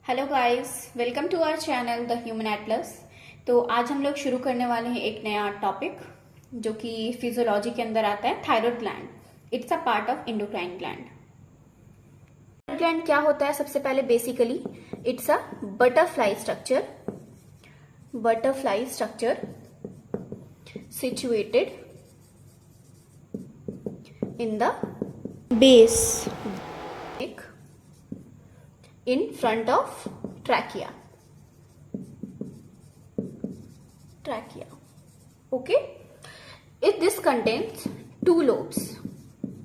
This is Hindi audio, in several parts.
Hello guys, welcome to our channel the Human Atlas. तो आज हम लोग शुरू करने वाले हैं एक नया टॉपिक जो कि फिजियोलॉजी के अंदर आता है, thyroid gland. It's a part of endocrine gland. Thyroid gland क्या होता है? सबसे पहले basically it's a butterfly structure situated in the base in front of trachea. Okay, this contains two lobes.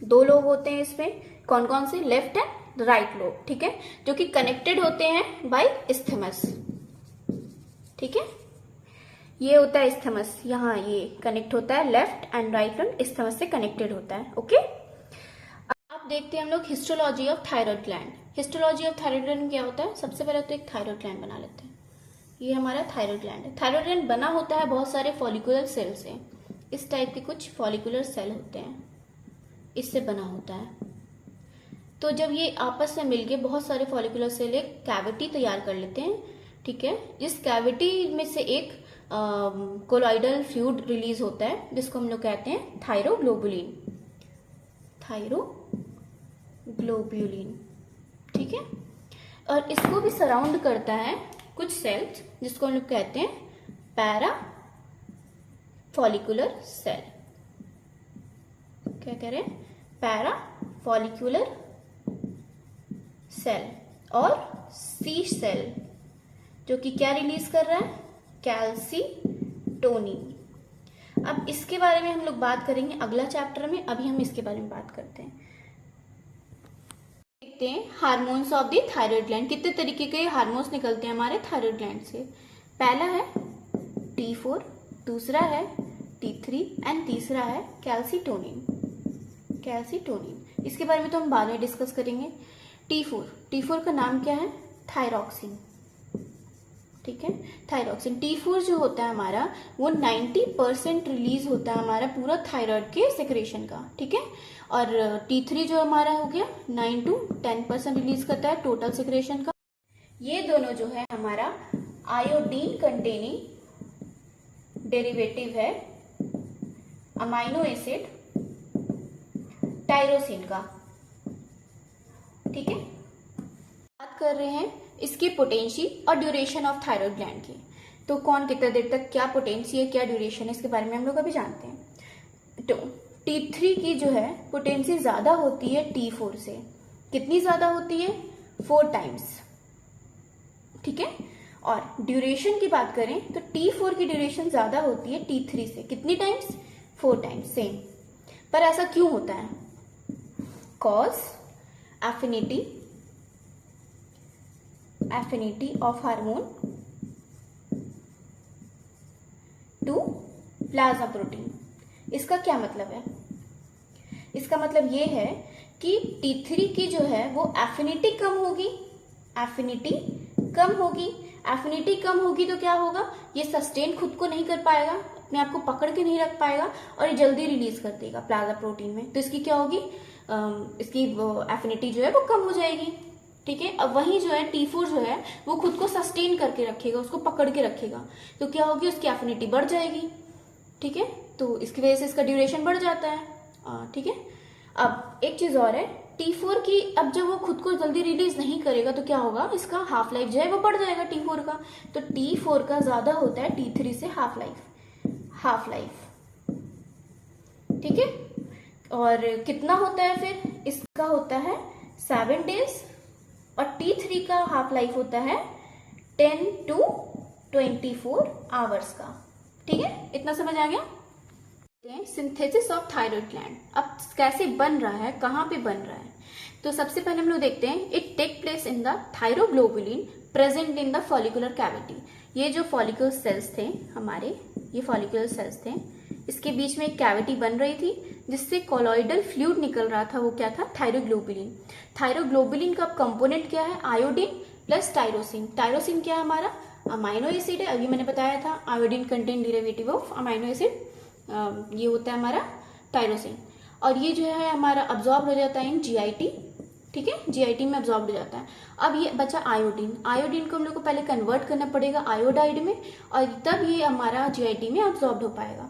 दो लोब होते हैं इसमें। कौन कौन से? Left and right lobe. ठीक है, जो कि कनेक्टेड होते हैं बाय इस्थेमस। ठीक है, ये होता है इस्थेमस। यहाँ ये कनेक्ट होता है, लेफ्ट एंड राइट फ्रंट इस्थेमस से कनेक्टेड होता है। ओके, अब देखते हैं हम लोग histology of thyroid gland. Histology of thyroid gland क्या होता है? सबसे पहले तो एक थायराइड ग्लैंड बना लेते हैं। ये हमारा थायराइड ग्लैंड है। थायराइड ग्लैंड बना होता है बहुत सारे फॉलिकुलर सेल से। इस टाइप के कुछ फॉलिकुलर सेल होते हैं, इससे बना होता है। तो जब ये आपस में मिलके बहुत सारे फॉलिकुलर सेल एक कैविटी तैयार कर लेते हैं। ठीक है, जिस कैविटी में से एक कोलॉइडल फ्लूइड रिलीज होता है, जिसको हम लोग कहते हैं थायरोग्लोबुलिन। ठीक है, और इसको भी सराउंड करता है कुछ सेल्स, जिसको हम लोग कहते हैं पैरा फॉलिकुलर सेल। क्या कह रहे हैं? पैरा फॉलिकुलर सेल और सी सेल, जो कि क्या रिलीज कर रहा है? कैल्सीटोनिन। अब इसके बारे में हम लोग बात करेंगे अगला चैप्टर में। अभी हम इसके बारे में बात करते हैं। देखते हैं hormones of the thyroid gland. कितने तरीके के हार्मोन्स निकलते हैं हमारे थायराइड ग्लैंड से? पहला है T4, दूसरा है T3 एंड तीसरा है कैल्सीटोनिन। इसके बारे में तो हम बाद में डिस्कस करेंगे। T4 का नाम क्या है? थायरॉक्सिन। ठीक है, थायरॉक्सिन। T4 जो होता है हमारा, वो 90% रिलीज होता है हमारा पूरा थायराइड के सेक्रेशन का। ठीक है, और T3 जो हमारा हो गया 9 to 10% रिलीज करता है टोटल सेक्रेशन का। ये दोनों जो है हमारा आयोडीन कंटेनिंग डेरिवेटिव है अमाइनो एसिड टायरोसिन का। ठीक है, बात कर रहे हैं इसकी पोटेंसी और ड्यूरेशन ऑफ थायराइड ग्लैंड की। तो कौन कितना देर तक क्या पोटेंसी है, क्या ड्यूरेशन है, इसके बारे में हम लोग अभी जानते हैं। तो T3 की जो है पोटेंसी ज्यादा होती है T4 से। कितनी ज्यादा होती है? 4 टाइम्स। ठीक है, और ड्यूरेशन की बात करें तो T4 की ड्यूरेशन ज्यादा होती है T3 से। कितनी टाइम्स? 4 टाइम्स। सेम। पर ऐसा क्यों होता है? Cause affinity of hormone to plasma protein। इसका क्या मतलब है? इसका मतलब ये है कि T3 की जो है वो एफिनिटी कम होगी। एफिनिटी कम होगी तो क्या होगा? ये सस्टेन खुद को नहीं कर पाएगा, अपने आप को पकड़ के नहीं रख पाएगा, और ये जल्दी रिलीज कर देगा प्लाज्मा प्रोटीन में। तो इसकी क्या होगी? इसकी एफिनिटी जो है वो कम हो जाएगी। ठीक है, अब वही जो है T4 जो है वो खुद को सस्टेन करके रखेगा, उसको पकड़ के रखेगा। तो क्या होगी? उसकी एफिनिटी बढ़ जाएगी। ठीक है, तो इसकी वजह से इसका ड्यूरेशन बढ़ जाता है। ठीक है, अब एक चीज और है, T4 की अब जब वो खुद को जल्दी रिलीज नहीं करेगा तो क्या होगा? इसका हाफ लाइफ जो है वो बढ़ जाएगा T4 का। तो T4 का ज्यादा होता है T3 से हाफ लाइफ। ठीक है, और कितना होता है फिर? इसका होता है 7 डेज, और T3 का हाफ लाइफ होता है 10 to 24 आवर्स का। ठीक है, इतना समझ आ गया? सिंथेसिस ऑफ थायराइड ग्लैंड अब कैसे बन रहा है, कहाँ पे बन रहा है? तो सबसे पहले हम लोग देखते हैं, it take place in the thyroglobulin present in the follicular cavity. ये जो फॉलिकुलर सेल्स थे हमारे, ये फॉलिकुलर सेल्स थे, इसके बीच में एक कैविटी बन रही थी जिससे कोलॉइडल फ्लूइड निकल रहा था। वो क्या था? थायरोग्लोबुलिन का कंपोनेंट क्या है? Iodine plus tyrosine. टायरोसिन क्या है हमारा? अमाइनो एसिड है। अभी मैंने बताया था iodine contain derivative of amino acid, ये होता है हमारा टायरोसिन। और ये जो है हमारा अब्जॉर्ब हो जाता है इन GIT ठीक है, जीआईटी में अब्जॉर्ब हो जाता है। अब ये बचा आयोडीन। आयोडीन को हम लोग को पहले कन्वर्ट करना पड़ेगा आयोडाइड में, और तब ये हमारा जीआईटी में अब्जॉर्ब हो पाएगा।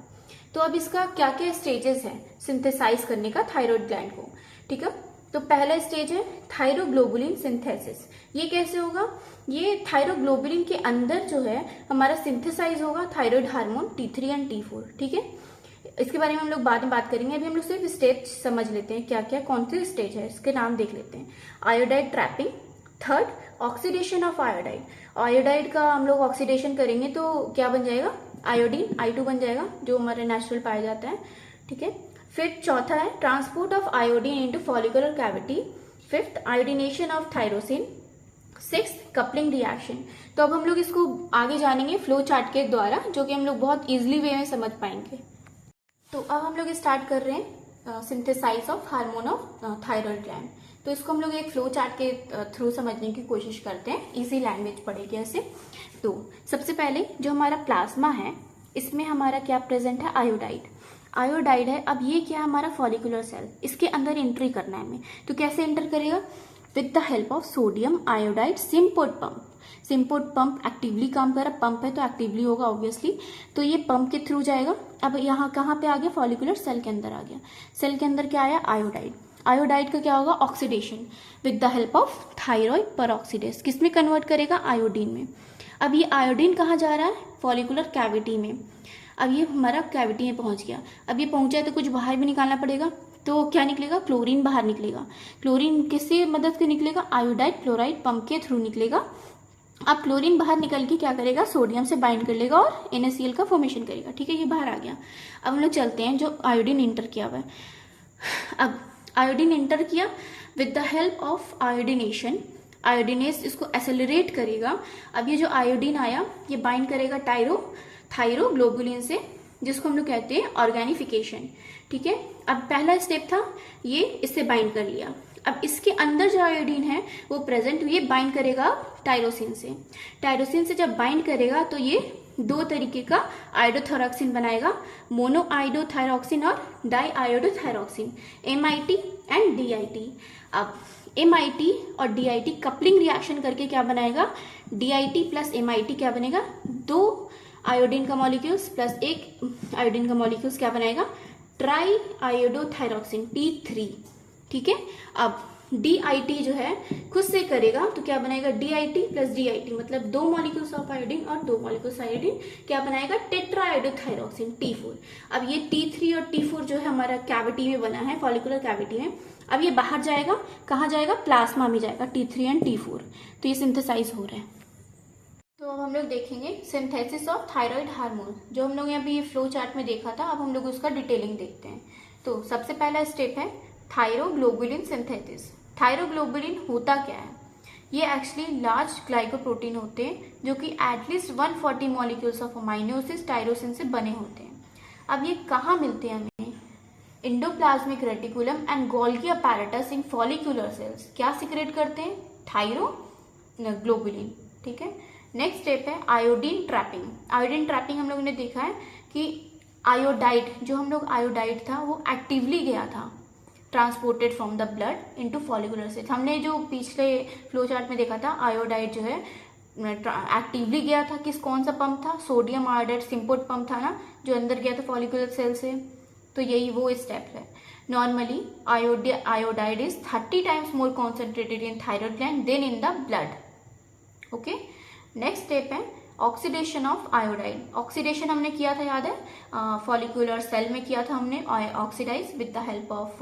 तो अब इसका क्या क्या स्टेजेस है सिंथेसाइज करने का थायराइड ग्लैंड को, ठीक है। तो पहला स्टेज है थायरोग्लोबुलिन सिंथेसिस। ये कैसे होगा? ये थायरोग्लोबुलिन के अंदर जो है हमारा सिंथेसाइज होगा thyroid hormone T3 and T4, ठीक है। इसके बारे में हम लोग बाद में बात करेंगे, अभी हम लोग सिर्फ स्टेज समझ लेते हैं क्या क्या कौन से स्टेज है, इसके नाम देख लेते हैं। Iodide trapping, third oxidation of iodide. Iodide का हम लोग ऑक्सीडेशन करेंगे तो क्या बन जाएगा? आयोडीन I2 बन जाएगा, जो हमारे नेचुरल पाया जाता है, ठीक है। फिर चौथा है transport of iodine into follicular cavity, fifth iodination of thyroxine, sixth coupling reaction. तो अब हम लोग इसको आगे जानेंगे फ्लो चार्ट के द्वारा, जो कि हम लोग बहुत इजीली वे में समझ पाएंगे। तो अब हम लोग स्टार्ट कर रहे हैं synthesize of hormone of thyroid gland. तो इसको हम लोग एक फ्लो चार्ट के थ्रू समझने की कोशिश करते हैं, इजी लैंग्वेज पढ़ेगी ऐसे। तो सबसे पहले जो हमारा प्लाज्मा है, इसमें हमारा क्या प्रेजेंट है? आयोडाइड। आयोडाइड है। अब ये क्या है? हमारा फॉलिकुलर सेल, इसके अंदर एंट्री करना है हमें। तो कैसे एंटर करेगा? With the help of sodium iodide symport pump. Symport pump actively काम कर रहा, पंप है तो एक्टिवली होगा ऑब्वियसली। तो ये पंप के थ्रू जाएगा। अब यहाँ कहाँ पे आ गया? फॉलिकुलर सेल के अंदर आ गया। सेल के अंदर क्या आया? आयोडाइड। आयोडाइड का क्या होगा? Oxidation with the help of thyroid peroxidase. किसमें कन्वर्ट करेगा? आयोडीन में। अब ये आयोडीन कहाँ जा रहा है? फॉलिकुलर कैविटी में। अब ये हमारा कैविटी में पहुंच गया। अब ये पहुंचा है तो कुछ बाहर भी निकालना पड़ेगा, तो क्या निकलेगा? क्लोरीन बाहर निकलेगा। क्लोरीन किससे मदद से निकलेगा? आयोडाइड क्लोराइड पंप के थ्रू निकलेगा। अब क्लोरीन बाहर निकल के क्या करेगा? सोडियम से बाइंड कर लेगा और NaCl का फॉर्मेशन करेगा, ठीक है। ये बाहर आ गया। अब हम लोग चलते हैं जो आयोडीन इंटर किया हुआ है। अब आयोडीन इंटर किया with the help of iodination, iodinase इसको एसेलरेट करेगा। अब ये जो आयोडीन आया ये बाइंड करेगा थायरोग्लोबुलिन से, जिसको हम लोग कहते हैं ऑर्गेनिफिकेशन, ठीक है। अब पहला स्टेप था ये, इससे बाइंड कर लिया। अब इसके अंदर जो आयोडीन है वो प्रेजेंट, ये बाइंड करेगा टायरोसिन से। टायरोसिन से जब बाइंड करेगा तो ये दो तरीके का आयोडोथायरॉक्सिन बनाएगा, मोनो आयोडोथायरॉक्सिन और डाई आयोडोथायरॉक्सिन, MIT एंड DIT। अब MIT और DIT कपलिंग रिएक्शन करके क्या बनाएगा? DIT प्लस MIT क्या बनेगा? दो आयोडीन का मॉलिक्यूल्स प्लस एक आयोडीन का मॉलिक्यूल्स क्या बनाएगा? ट्राई आयोडोथायरॉक्सिन T3, ठीक है। अब DIT जो है खुद से करेगा तो क्या बनाएगा? DIT प्लस DIT मतलब दो मॉलिक्यूल्स ऑफ आयोडीन और दो मॉलिक्यूल्स आयोडीन क्या बनाएगा? Tetra iodothyroxine T4। अब ये T3 और T4 जो है हमारा कैविटी में बना है, फॉलिकुलर कैविटी में। अब ये बाहर जाएगा, कहाँ जाएगा? प्लाज्मा में जाएगा, T3 एंड T4। तो ये सिंथेसाइज हो रहा है। तो अब हम लोग देखेंगे सिंथेसिस ऑफ थायराइड हार्मोन, जो हम लोग यहाँ भी फ्लो चार्ट में देखा था। अब हम लोग उसका डिटेलिंग देखते हैं। तो सबसे पहला स्टेप है थायरोग्लोबुलिन सिंथेसिस। थायरोग्लोबुलिन होता क्या है? ये एक्चुअली लार्ज ग्लाइकोप्रोटीन होते हैं जो कि at least 140 molecules of amino acids tyrosine से बने होते हैं। अब ये कहाँ मिलते हैं हमें? Endoplasmic reticulum and Golgi apparatus in follicular cells क्या सिक्रेट करते हैं? थायरोग्लोबुलिन, ठीक है। नेक्स्ट स्टेप है आयोडीन ट्रैपिंग। आयोडीन ट्रैपिंग हम लोगों ने देखा है कि आयोडाइड, जो हम लोग आयोडाइड था वो एक्टिवली गया था, transported from the blood into follicular cells. हमने जो पिछले फ्लो चार्ट में देखा था आयोडाइड जो है एक्टिवली गया था, कौन सा पंप था? सोडियम आयोडाइड सिम्पोर्ट पंप था ना, जो अंदर गया था फॉलिकुलर सेल से। तो यही वो स्टेप है। Normally iodide is 30 times more concentrated in thyroid gland than in the blood, okay. Next step है ऑक्सीडेशन ऑफ आयोडाइड। ऑक्सीडेशन हमने किया था, याद है? फॉलिकुलर सेल में किया था हमने, oxidise with the help of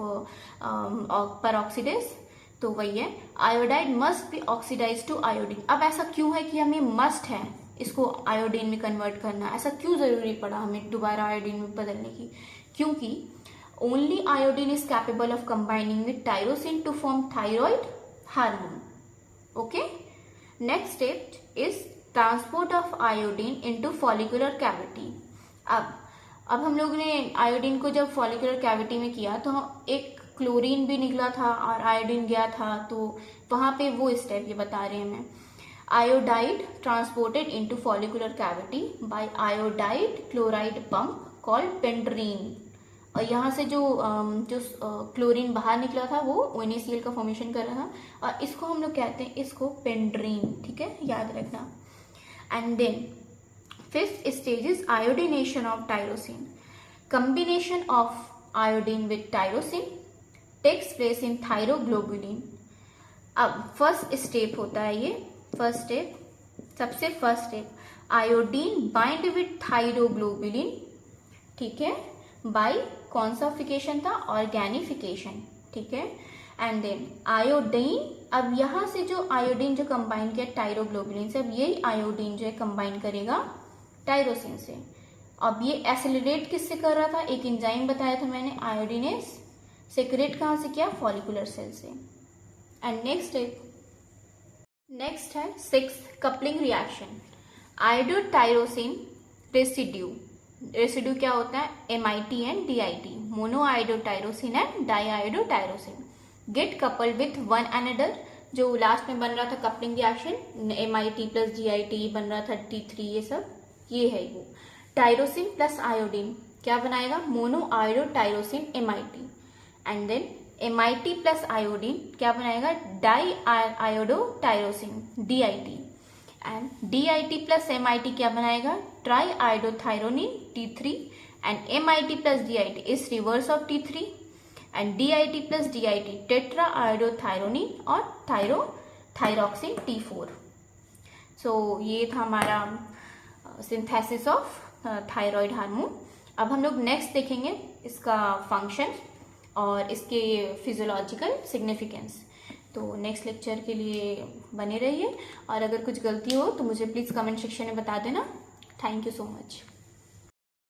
peroxidase. तो वही है, iodide must be oxidise to iodine. अब ऐसा क्यों है कि हमें मस्ट है इसको आयोडीन में कन्वर्ट करना? ऐसा क्यों जरूरी पड़ा हमें दोबारा आयोडीन में बदलने की? क्योंकि only iodine is capable of combining with tyrosine to form thyroid hormone, okay. Next step is transport of iodine into follicular cavity. अब हम लोग ने आयोडीन को जब फॉलिकुलर कैविटी में किया तो एक क्लोरीन भी निकला था और आयोडीन गया था, तो वहां पे वो स्टेप ये बता रहे हैं हमें। Iodide transported into follicular cavity by iodide chloride pump called pendrin. और यहाँ से जो क्लोरीन बाहर निकला था वो NaCl का फॉर्मेशन कर रहा था, और इसको हम लोग कहते हैं इसको पेंड्रीन, ठीक है, याद रखना। And then fifth stage is iodination of tyrosine. Combination of iodine with tyrosine takes place in thyroglobulin. अब फर्स्ट स्टेप होता है ये, फर्स्ट स्टेप, सबसे first step, iodine bind with thyroglobulin, ठीक है, बाय कौन सा फिकेशन था, ऑर्गेनिफिकेशन, ठीक है। एंड देन आयोडीन, अब यहां से जो आयोडीन जो कंबाइन किया टायरोग्लोबुलिन से, अब यही आयोडीन जो है कंबाइन करेगा टायरोसिन से। अब ये एसिलरेट किससे कर रहा था, एक एंजाइम बताया था मैंने, आयोडीनेस, सेक्रेट कहां से किया, फॉलिकुलर सेल से। एंड नेक्स्ट है sixth coupling reaction, iodotyrosine residue. Residue क्या होता है, MIT and DIT, mono iodotyrosine and diiodotyrosine get coupled with one another. जो लास्ट में बन रहा था coupling reaction, MIT plus DIT बन रहा था T3, ये सब ये है वो। टायरोसिन प्लस आयोडीन क्या बनाएगा, mono iodotyrosine MIT। And then MIT plus iodine क्या बनाएगा, di iodotyrosine DIT। And DIT plus MIT क्या बनाएगा, tri iodothyronine T3। And MIT plus DIT is reverse of T3। And DIT plus DIT tetra iodothyronine और थायरोक्सिन T4। सो ये था हमारा सिंथेसिस ऑफ थायराइड हार्मोन। अब हम लोग नेक्स्ट देखेंगे इसका फंक्शन और इसके फिजियोलॉजिकल सिग्निफिकेंस। तो नेक्स्ट लेक्चर के लिए बने रहिए, और अगर कुछ गलती हो तो मुझे प्लीज़ कमेंट सेक्शन में बता देना। Thank you so much.